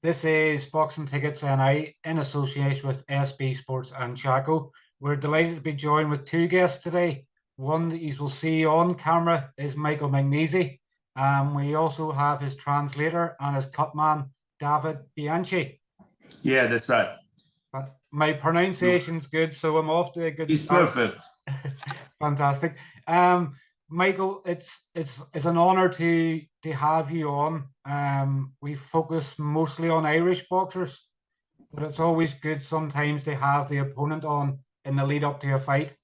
This is Boxing Tickets NI in association with SB Sports and Chaco. We're delighted to be joined with two guests today. One that you will see on camera is Michael Magnesi. We also have his translator and his cutman, David Bianchi. Yeah, that's right. But my pronunciation's good, so I'm off to a good start. It's perfect. Fantastic. Michael, it's an honor to have you on. We focus mostly on Irish boxers, but it's always good sometimes to have the opponent on in the lead up to a fight.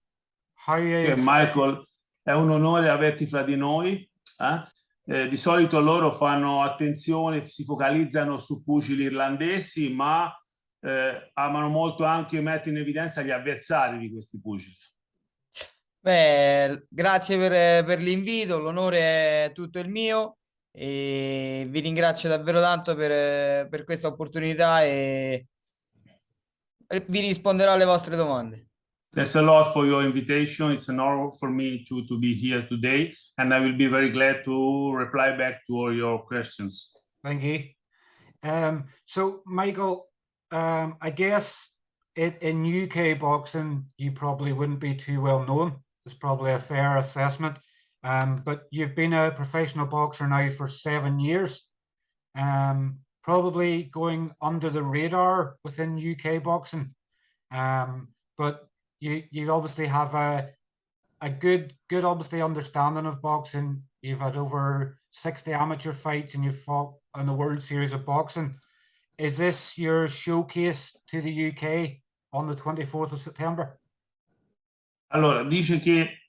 How is Michael, è un onore averti fra di noi. Di solito loro fanno attenzione, si focalizzano su pugili irlandesi, ma amano molto anche mettere in evidenza gli avversari di questi pugili. Beh, grazie per l'invito, l'onore è tutto il mio e vi ringrazio davvero tanto per questa opportunità e vi risponderò alle vostre domande. Thanks a lot for your invitation. It's an honor for me to be here today, and I will be very glad to reply back to all your questions. Thank you. So, Michael, I guess in UK boxing, you probably wouldn't be too well known. It's probably a fair assessment. But you've been a professional boxer now for 7 years, probably going under the radar within UK boxing. But you obviously have a good obviously understanding of boxing. You've had over 60 amateur fights and you've fought in the World Series of Boxing. Is this your showcase to the UK on the 24th of September? Allora, dice che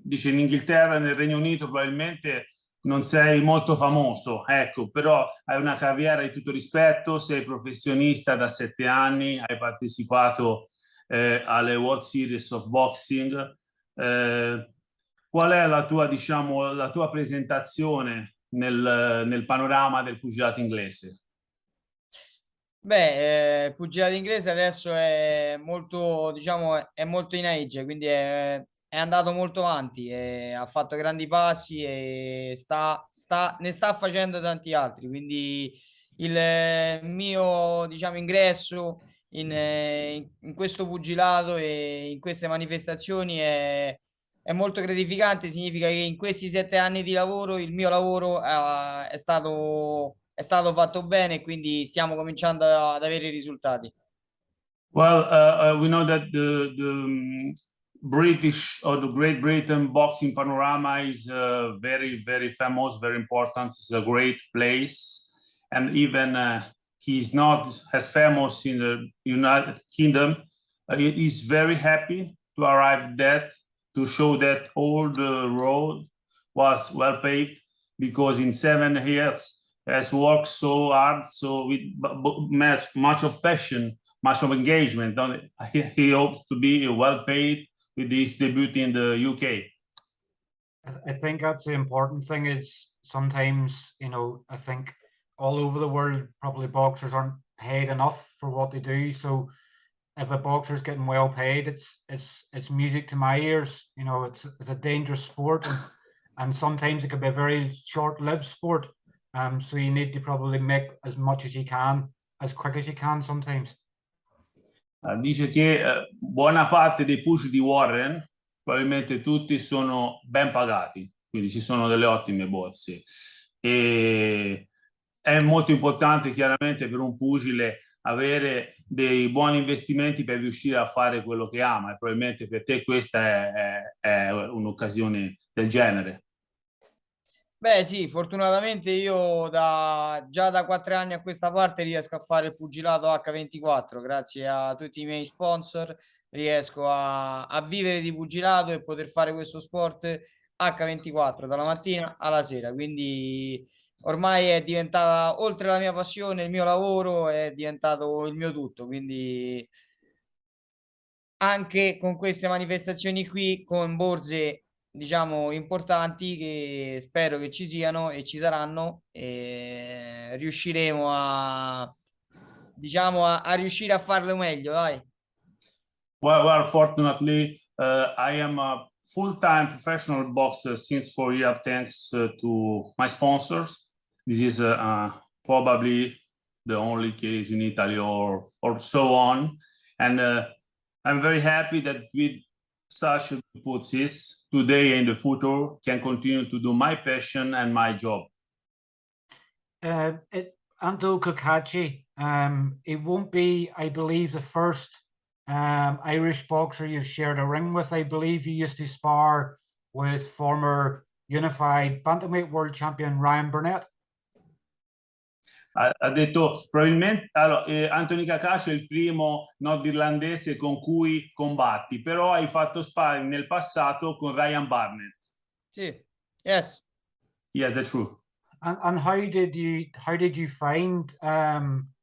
dice in Inghilterra, nel Regno Unito probabilmente non sei molto famoso, ecco, però hai una carriera di tutto rispetto, sei professionista da 7 anni, hai partecipato alle World Series of Boxing. Qual è la tua, diciamo, la tua presentazione nel panorama del pugilato inglese? Beh, il pugilato inglese adesso è molto, diciamo, è molto in age, quindi è andato molto avanti, ha fatto grandi passi e ne sta facendo tanti altri, quindi il mio, diciamo, ingresso in questo pugilato e in queste manifestazioni è molto gratificante. Significa che in questi 7 anni di lavoro il mio lavoro è stato fatto bene e quindi stiamo cominciando ad avere i risultati. Well, we know that the British or the Great Britain boxing panorama is very, very famous, very important. It's a great place, and even he's not as famous in the United Kingdom. He's very happy to arrive that, to show that all the road was well paved, because in 7 years has worked so hard, so with much of passion, much of engagement. He hopes to be well paid with his debut in the UK. I think that's the important thing. Is sometimes, you know, I think all over the world probably boxers aren't paid enough for what they do. So if a boxer's getting well paid, it's music to my ears. You know, it's a dangerous sport, and sometimes it can be a very short-lived sport. So you need to probably make as much as you can, as quick as you can sometimes. Dice che buona parte dei pugili di Warren, probabilmente tutti, sono ben pagati, quindi ci sono delle ottime borse. E è molto importante chiaramente per un pugile avere dei buoni investimenti per riuscire a fare quello che ama, e probabilmente per te questa è un'occasione del genere. Beh sì, fortunatamente io già da 4 anni a questa parte riesco a fare il pugilato H24, grazie a tutti i miei sponsor riesco a vivere di pugilato e poter fare questo sport H24 dalla mattina alla sera, quindi ormai è diventata, oltre la mia passione, il mio lavoro, è diventato il mio tutto, quindi anche con queste manifestazioni qui, con borse diciamo importanti che spero che ci siano e ci saranno, e riusciremo a riuscire a farlo meglio, dai. Well, fortunately, I am a full-time professional boxer since 4 years, thanks to my sponsors. This is probably the only case in Italy or so on. And I'm very happy that with such coaches today and in the future can continue to do my passion and my job. Anto Cacace, it won't be, I believe, the first Irish boxer you've shared a ring with. I believe you used to spar with former unified bantamweight world champion Ryan Burnett. Ha detto probabilmente allora, Anthony Cacace è il primo nordirlandese con cui combatti, però hai fatto sparring nel passato con Ryan Barnett. Sì, yes. Yes, that's true. And how did you find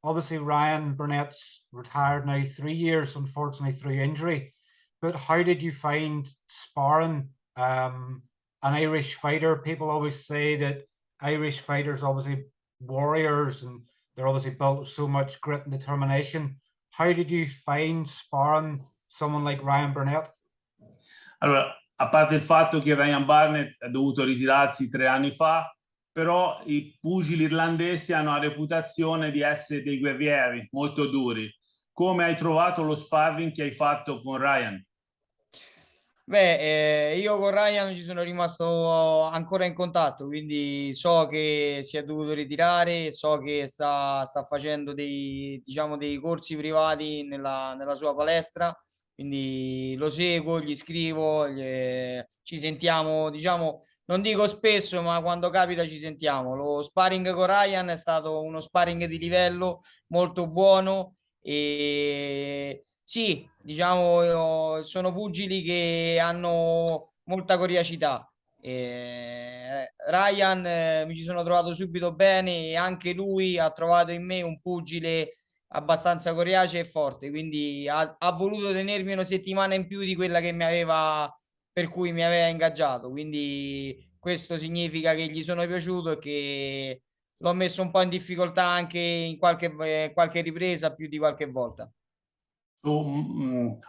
obviously Ryan Burnett's retired now 3 years, unfortunately through injury, but how did you find sparring an Irish fighter? People always say that Irish fighters obviously warriors and they're obviously built with so much grit and determination. How did you find sparring someone like Ryan Burnett? Allora, a parte il fatto che Ryan Barnett ha dovuto ritirarsi 3 anni fa, però i pugili irlandesi hanno la reputazione di essere dei guerrieri molto duri. Come hai trovato lo sparring che hai fatto con Ryan? Beh, io con Ryan ci sono rimasto ancora in contatto, quindi so che si è dovuto ritirare, so che sta facendo diciamo, dei corsi privati nella sua palestra, quindi lo seguo, gli scrivo, ci sentiamo, diciamo, non dico spesso, ma quando capita ci sentiamo. Lo sparring con Ryan è stato uno sparring di livello molto buono e sì, diciamo, sono pugili che hanno molta coriacità. Ryan, mi ci sono trovato subito bene e anche lui ha trovato in me un pugile abbastanza coriace e forte, quindi ha voluto tenermi una settimana in più di quella che per cui mi aveva ingaggiato. Quindi questo significa che gli sono piaciuto e che l'ho messo un po' in difficoltà anche in qualche ripresa più di qualche volta. So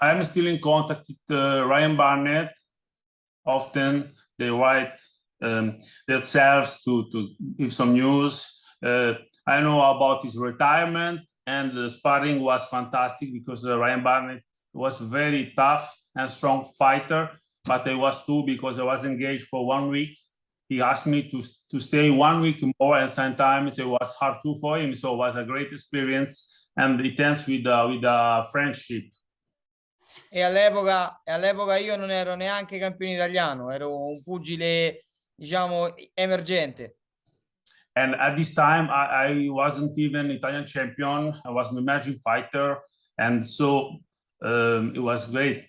I'm still in contact with Ryan Barnett. Often they write themselves to give some news. I know about his retirement, and the sparring was fantastic because Ryan Barnett was very tough and strong fighter, but I was too because I was engaged for 1 week. He asked me to stay 1 week more, and sometimes it was hard too for him. So it was a great experience. And it ends with a friendship. E all'epoca io non ero neanche campione italiano, ero un pugile, diciamo, emergente. And at this time, I wasn't even Italian champion. I was an emerging fighter, and so it was great.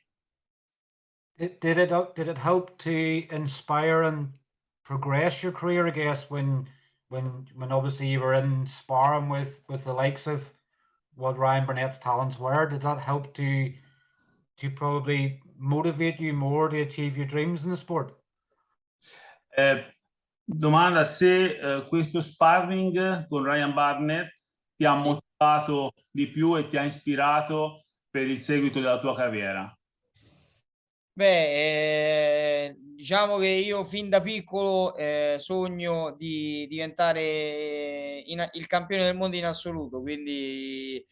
Did it help to inspire and progress your career, I guess, when obviously you were in sparring with the likes of what Ryan Burnett's talents were? Did that help to probably motivate you more to achieve your dreams in the sport? Domanda se questo sparring con Ryan Barnett ti ha motivato di più e ti ha ispirato per il seguito della tua carriera. Beh, diciamo che io fin da piccolo sogno di diventare il campione del mondo in assoluto, quindi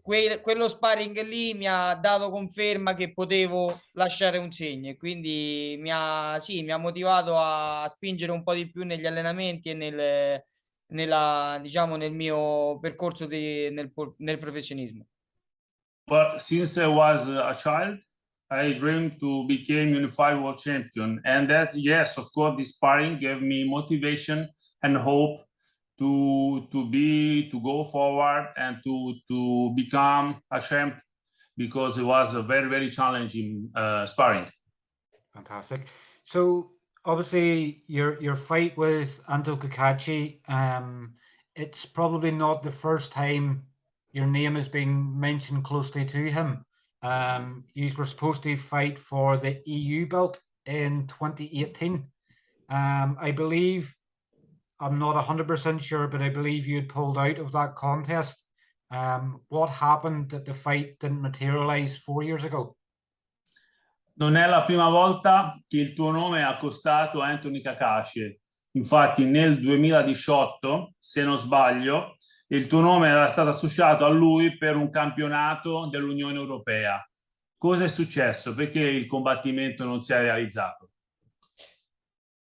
quello sparring lì mi ha dato conferma che potevo lasciare un segno e quindi sì, mi ha motivato a spingere un po' di più negli allenamenti e diciamo, nel mio percorso nel professionismo. But since I was a child, I dreamed to become unified world champion, and that, yes, of course, this sparring gave me motivation and hope to go forward and to become a champ, because it was a very, very challenging sparring. Fantastic. So obviously your fight with Anto Cacace, it's probably not the first time your name has been mentioned closely to him. You were supposed to fight for the EU belt in 2018. I believe, I'm not 100% sure, but I believe you had pulled out of that contest. What happened that the fight didn't materialize 4 years ago? Non è la prima volta che il tuo nome è accostato a Anthony Cacace. Infatti nel 2018, se non sbaglio, il tuo nome era stato associato a lui per un campionato dell'Unione Europea. Cosa è successo? Perché il combattimento non si è realizzato?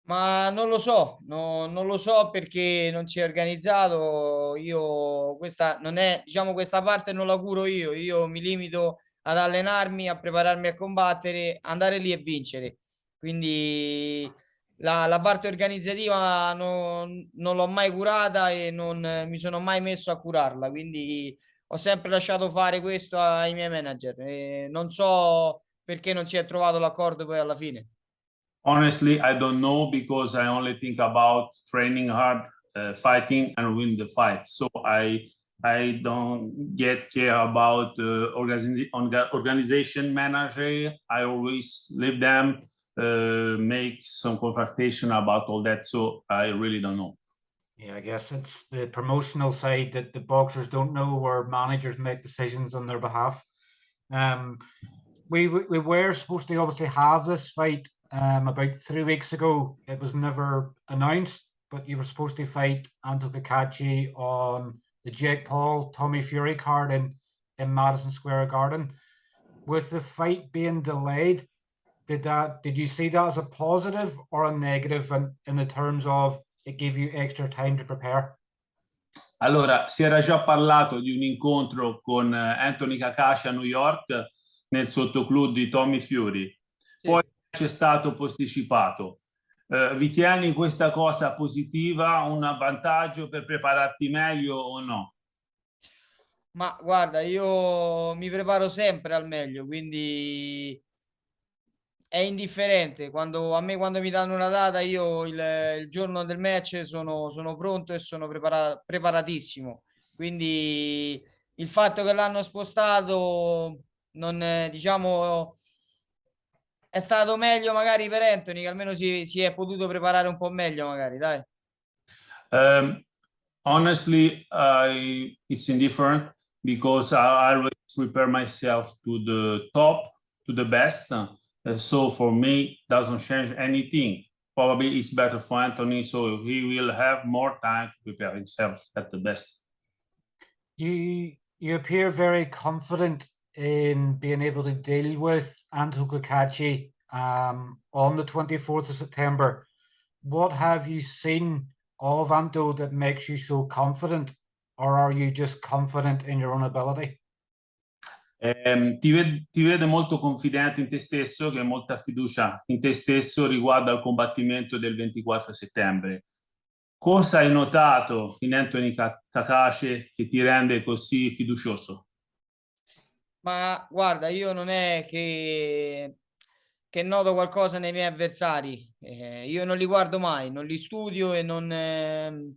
Ma non lo so, non lo so perché non si è organizzato. Io questa non è, diciamo, questa parte non la curo io mi limito ad allenarmi, a prepararmi a combattere, andare lì e vincere. Quindi la parte organizzativa non l'ho mai curata e non mi sono mai messo a curarla. Quindi ho sempre lasciato fare questo ai miei manager. E non so perché non si è trovato l'accordo poi alla fine. Honestly, I don't know because I only think about training hard, fighting, and win the fight. So I don't get care about organization manager. I always leave them make some confrontation about all that. So I really don't know. Yeah, I guess it's the promotional side that the boxers don't know, where managers make decisions on their behalf. We were supposed to obviously have this fight about 3 weeks ago. It was never announced, but you were supposed to fight Anto Cacace on the Jake Paul Tommy Fury card in Madison Square Garden. With the fight being delayed, did you see that as a positive or a negative in the terms of it gave you extra time to prepare? Allora, si era già parlato di un incontro con Anthony Cacace a New York nel sottoclub di Tommy Fury. Poi Sì. c'è stato posticipato. Ritieni questa cosa positiva, un vantaggio per prepararti meglio o no? Ma guarda, io mi preparo sempre al meglio, quindi è indifferente. Quando mi danno una data, io il giorno del match sono pronto e sono preparatissimo. Quindi il fatto che l'hanno spostato, non, diciamo, è stato meglio magari per Anthony, che almeno si è potuto preparare un po' meglio, magari, dai. Um, Honestly, it's indifferent because I always prepare myself to the top, to the best. So for me, doesn't change anything. Probably it's better for Anthony, so he will have more time to prepare himself at the best. You appear very confident in being able to deal with Anto Cacace on the 24th of September. What have you seen of Anto that makes you so confident, or are you just confident in your own ability? Ti vede molto confidente in te stesso, che hai molta fiducia in te stesso riguardo al combattimento del 24 settembre. Cosa hai notato in Anthony Cacace che ti rende così fiducioso? Ma guarda, io non è che noto qualcosa nei miei avversari. Io non li guardo mai, non li studio e non...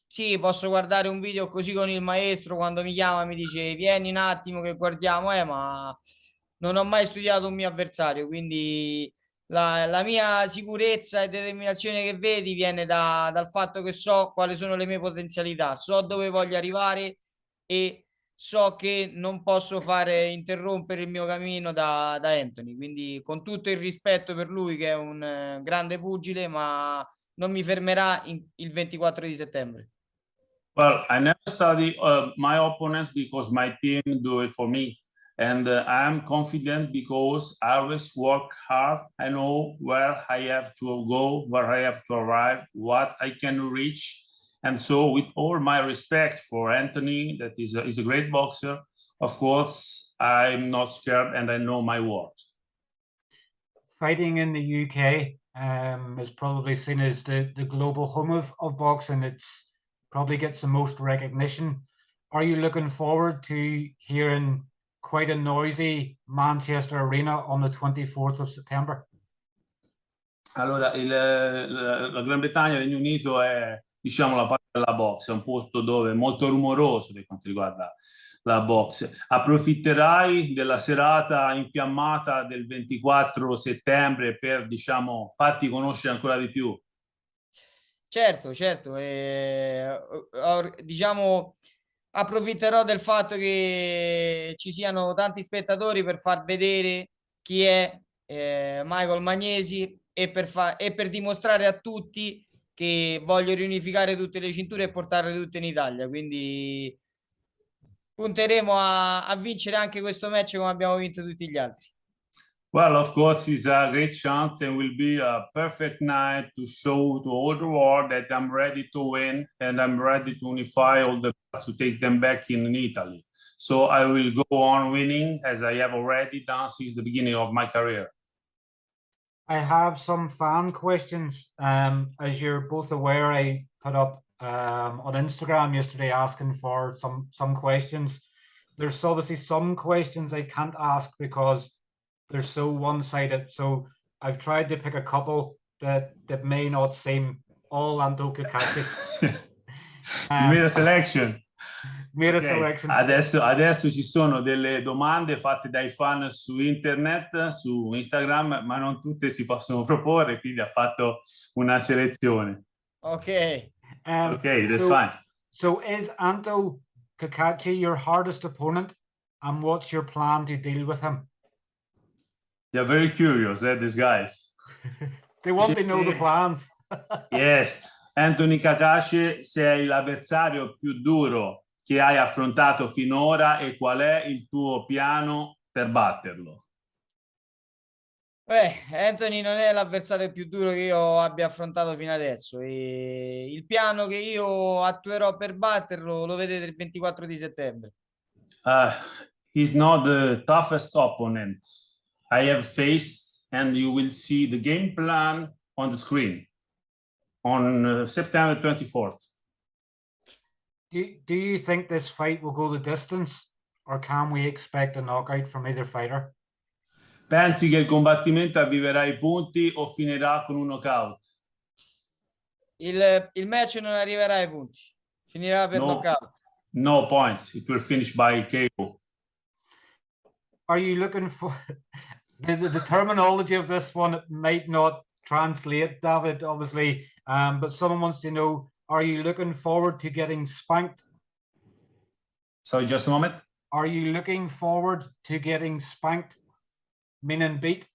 sì, posso guardare un video così con il maestro quando mi chiama, mi dice vieni un attimo che guardiamo, ma non ho mai studiato un mio avversario, quindi la mia sicurezza e determinazione che vedi viene dal fatto che so quali sono le mie potenzialità, so dove voglio arrivare e so che non posso fare interrompere il mio cammino da Anthony, quindi con tutto il rispetto per lui che è un grande pugile, ma non mi fermerà il 24 di settembre. Well, I never study my opponents because my team do it for me. And I'm confident because I always work hard. I know where I have to go, where I have to arrive, what I can reach. And so, with all my respect for Anthony, that is a great boxer, of course, I'm not scared and I know my worth. Fighting in the UK is probably seen as the global home of boxing. It's probably gets the most recognition. Are you looking forward to hearing quite a noisy Manchester Arena on the 24th of September? Allora, la Gran Bretagna, il Regno Unito è, diciamo, la parte della box, è un posto dove è molto rumoroso per quanto riguarda la box. Approfitterai della serata infiammata del 24 settembre per, diciamo, farti conoscere ancora di più. Certo, certo, diciamo approfitterò del fatto che ci siano tanti spettatori per far vedere chi è Michael Magnesi e per dimostrare a tutti che voglio riunificare tutte le cinture e portarle tutte in Italia, quindi punteremo a vincere anche questo match come abbiamo vinto tutti gli altri. Well, of course, it's a great chance and will be a perfect night to show to all the world that I'm ready to win and I'm ready to unify all the parts to take them back in Italy. So I will go on winning as I have already done since the beginning of my career. I have some fan questions. As you're both aware, I put up on Instagram yesterday asking for some questions. There's obviously some questions I can't ask because they're so one-sided. So I've tried to pick a couple that may not seem all Anto Cacace. You made a selection. Made a Okay. selection. Adesso ci sono delle domande fatte dai fan su internet, su Instagram, ma non tutte si possono proporre, quindi ha fatto una selezione. Ok. Okay, that's fine. So is Anto Cacace your hardest opponent, and what's your plan to deal with him? They're very curious, these guys. They want to know the plans. Yes, Anthony Cacace, sei l'avversario più duro che hai affrontato finora e qual è il tuo piano per batterlo? Anthony non è l'avversario più duro che io abbia affrontato fino adesso e il piano che io attuerò per batterlo lo vedete il 24 di settembre. He's not the toughest opponent I have faced, and you will see the game plan on the screen on September 24th. Do you think this fight will go the distance, or can we expect a knockout from either fighter? Pensi che il combattimento arriverà ai punti o finirà con un knockout? Il match non arriverà ai punti, finirà per knockout. No points. It will finish by KO. Are you looking for the terminology of this one might not translate, David, obviously, but someone wants to know, are you looking forward to getting spanked? Sorry, just a moment. Are you looking forward to getting spanked, meaning beat?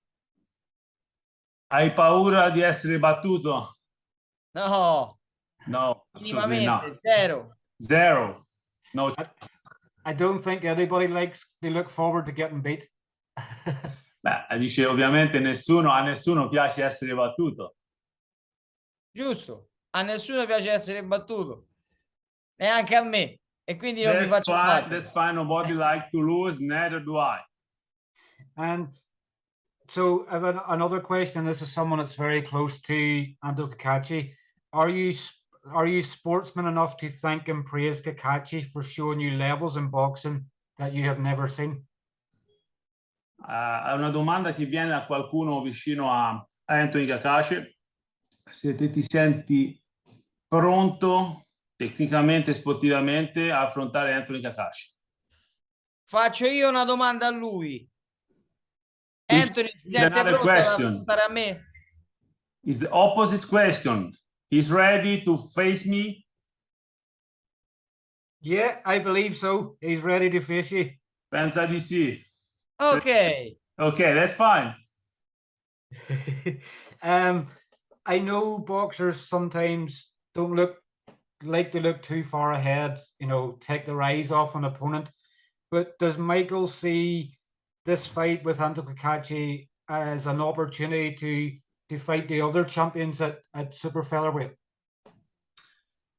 Hai paura di essere battuto? No, Absolutely not. Zero. No. I don't think anybody they look forward to getting beat. Beh, dice ovviamente a nessuno piace essere battuto. Giusto, a nessuno piace essere battuto, neanche a me, e quindi non mi faccio battere. That's fine, nobody like to lose, neither do I. And so I have another question. This is someone that's very close to Anto Cacace. Are you sportsman enough to thank and praise Cacace for showing you levels in boxing that you have never seen? È una domanda che viene da qualcuno vicino a Anthony Cacace. Se ti senti pronto tecnicamente e sportivamente a affrontare Anthony Cacace. Faccio io una domanda a lui. Anthony si sente pronto ad affrontare a me? Is the opposite question. He's ready to face me? Yeah, I believe so. He's ready to face you. Pensa di sì. Ok. Okay, that's fine. I know boxers sometimes don't like to look too far ahead, take their eyes off an opponent. But does Michael see this fight with Anto Cacace as an opportunity to fight the other champions at super featherweight?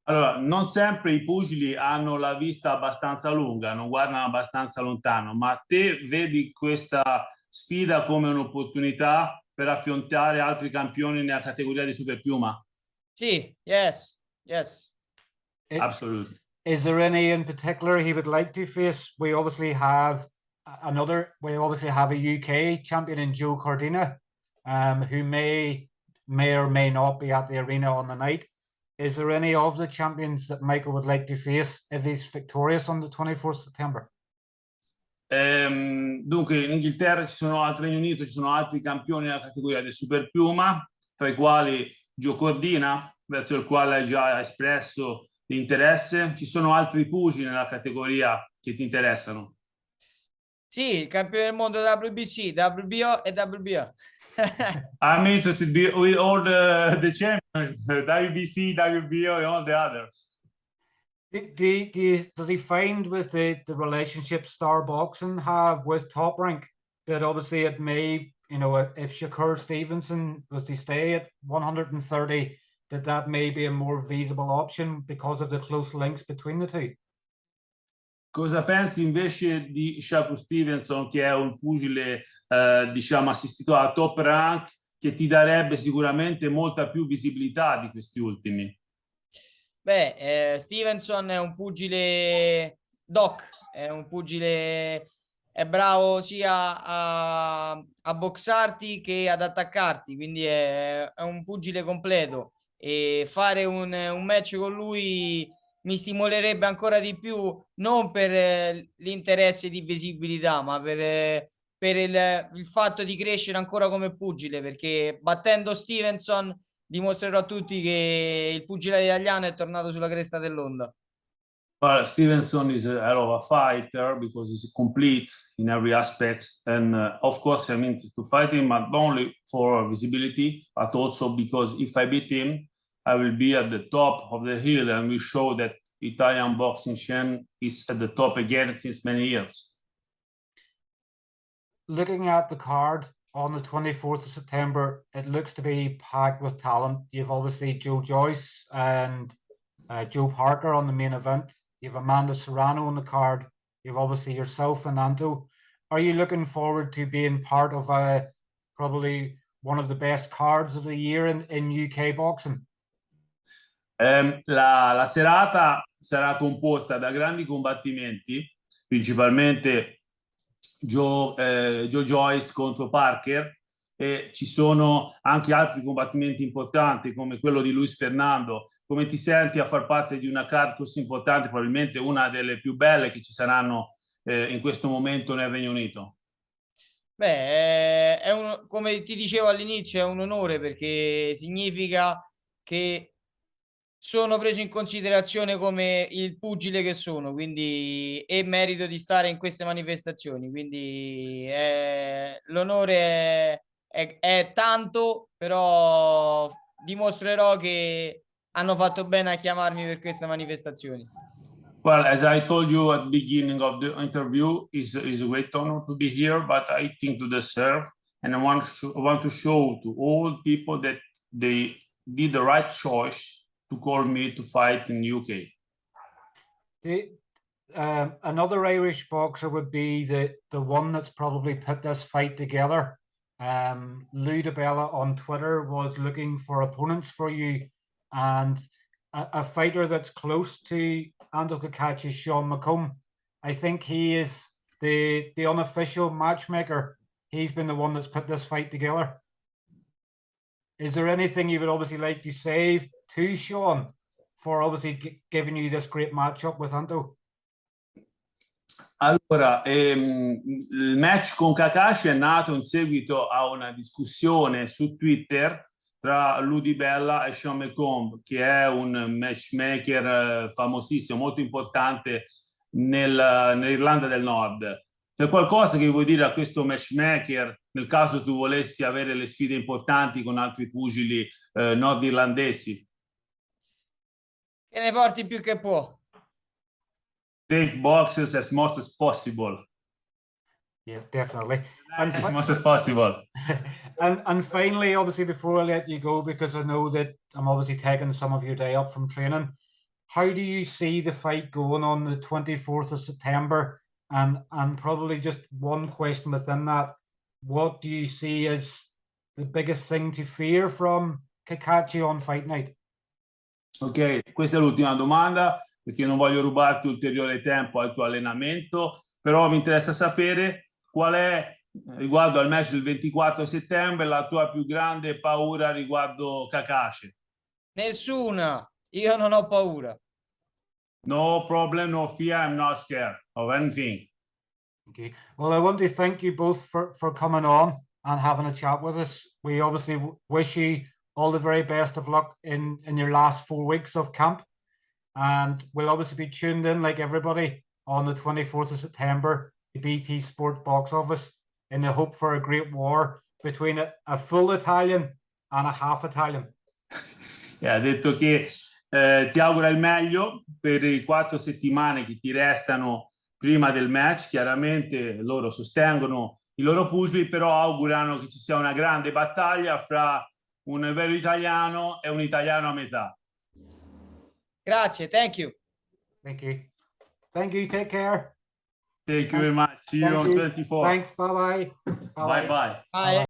Allora, non sempre i pugili hanno la vista abbastanza lunga, non guardano abbastanza lontano, ma te vedi questa sfida come un'opportunità per affrontare altri campioni nella categoria di superpiuma? Sì, yes. Absolutely. Is there any in particular he would like to face? We obviously have a UK champion in Joe Cordina, who may or may not be at the arena on the night. Is there any of the champions that Michael would like to face if he's victorious on the 24th September? Dunque, in Inghilterra al Regno Unito ci sono altri campioni nella categoria del superpiuma, tra i quali Joe Cordina, verso il quale hai già espresso l'interesse. Ci sono altri pugili nella categoria che ti interessano? Sì, il campione del mondo WBC, WBO e WBO. I'm interested with all the champions WBC, WBO, and all the others. Does he find with the relationship Star Boxing have with Top Rank that obviously it may, you know, if Shakur Stevenson was to stay at 130, that may be a more feasible option because of the close links between the two? Cosa pensi invece di Shakur Stevenson, che è un pugile, diciamo, assistito a Top Rank, che ti darebbe sicuramente molta più visibilità di questi ultimi? Beh, Stevenson è un pugile doc, è un pugile, è bravo sia a boxarti che ad attaccarti, quindi è un pugile completo e fare un match con lui mi stimolerebbe ancora di più, non per l'interesse di visibilità, ma per il fatto di crescere ancora come pugile, perché battendo Stevenson dimostrerò a tutti che il pugilato italiano è tornato sulla cresta dell'onda. Well, Stevenson is a hell of a fighter because he's complete in every aspect, and of course I'm interested to fight him, not only for visibility, but also because if I beat him, I will be at the top of the hill and will show that Italian boxing scene is at the top again since many years. Looking at the card on the 24th of September, it looks to be packed with talent. You've obviously Joyce and Joe Parker on the main event. You've Amanda Serrano on the card. You've obviously yourself and Anto. Are you looking forward to being part of probably one of the best cards of the year in UK boxing? La serata sarà composta da grandi combattimenti, principalmente Joe Joyce contro Parker, e ci sono anche altri combattimenti importanti come quello di Luis Fernando. Come ti senti a far parte di una card così importante, probabilmente una delle più belle che ci saranno in questo momento nel Regno Unito? Beh, come ti dicevo all'inizio, è un onore perché significa che sono preso in considerazione come il pugile che sono, quindi e merito di stare in queste manifestazioni. Quindi l'onore è tanto, però dimostrerò che hanno fatto bene a chiamarmi per queste manifestazioni. Well, as I told you at the beginning of the interview, is a great honor to be here, but I think to deserve, and I want to show to all people that they did the right choice to call me to fight in UK. Another Irish boxer would be the one that's probably put this fight together. Lou DiBella on Twitter was looking for opponents for you, and a fighter that's close to Ando Cacace, Sean McComb. I think he is the unofficial matchmaker. He's been the one that's put this fight together. Is there anything you would obviously like to say to Sean for obviously giving you this great matchup with Ando? Allora, il match con Cacace è nato in seguito a una discussione su Twitter tra Lou DiBella e Sean McComb, che è un matchmaker famosissimo, molto importante nell'Irlanda del Nord. C'è qualcosa che vuoi dire a questo matchmaker nel caso tu volessi avere le sfide importanti con altri pugili nordirlandesi? Che ne porti più che può. Take boxes as much as possible. Yeah, definitely. As much as possible. And finally, obviously, before I let you go, because I know that I'm obviously taking some of your day up from training, how do you see the fight going on the 24th of September? And probably just one question within that, what do you see as the biggest thing to fear from Cacace on fight night? Ok, questa è l'ultima domanda, perché non voglio rubarti ulteriore tempo al tuo allenamento, però mi interessa sapere qual è, riguardo al match del 24 settembre, la tua più grande paura riguardo Cacace. Nessuna, io non ho paura. No problem, no fear, I'm not scared of anything. Okay. Well, I want to thank you both for coming on and having a chat with us. We obviously wish you all the very best of luck in your last 4 weeks of camp. And we'll obviously be tuned in, like everybody, on the 24th of September, the BT Sports box office, in the hope for a great war between a full Italian and a half Italian. Ha detto che ti augura il meglio per i 4 settimane che ti restano prima del match. Chiaramente loro sostengono i loro pugili, però augurano che ci sia una grande battaglia fra un vero italiano e un italiano a metà. Grazie, thank you. Thank you. Thank you. Take care. Thank you very much. See you Thank on you. 24. Thanks. Bye-bye. Bye bye. Bye.